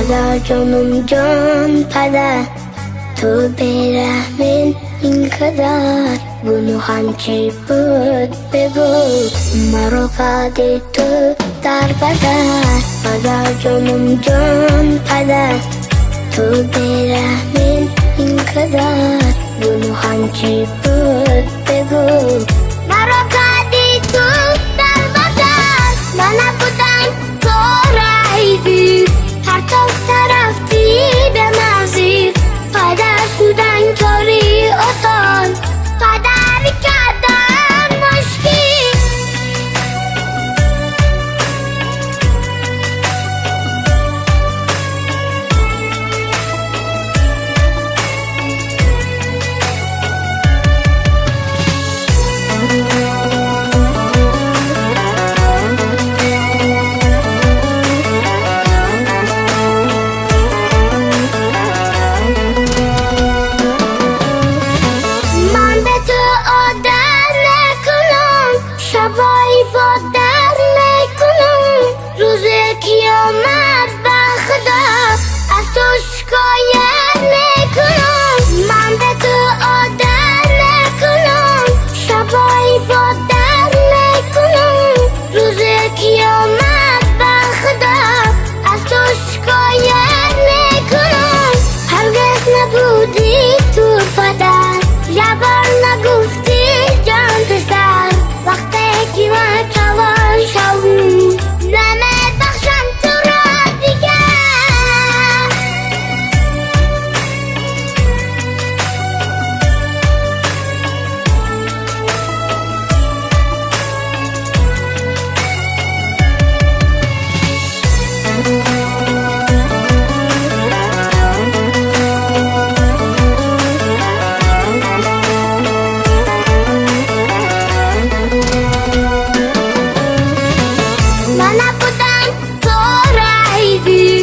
پدر جانم پدر تو برحمین اینقدر گناهم چی بود بگو مرا کردی تو در بدر پدر جان پدر تو برحمین اینقدر گناهم چی بود بگو مرا کردی تو در بدر من نبودم تو رایدی هر طرفتی به مزید پدر شدن کاری آسان پدر کردن مشکل شبایی با در میکنم روز قیامت به خدا از تو شکایت میکنم من به تو عادت میکنم شبایی با در میکنم روز قیامت به خدا از تو شکایت میکنم هرگز نبودی تو پدر یه بار نگفتی جان پسر وقتی که من جوان شوم نمیبخشم تو را دیگر من نبودم تو رایدی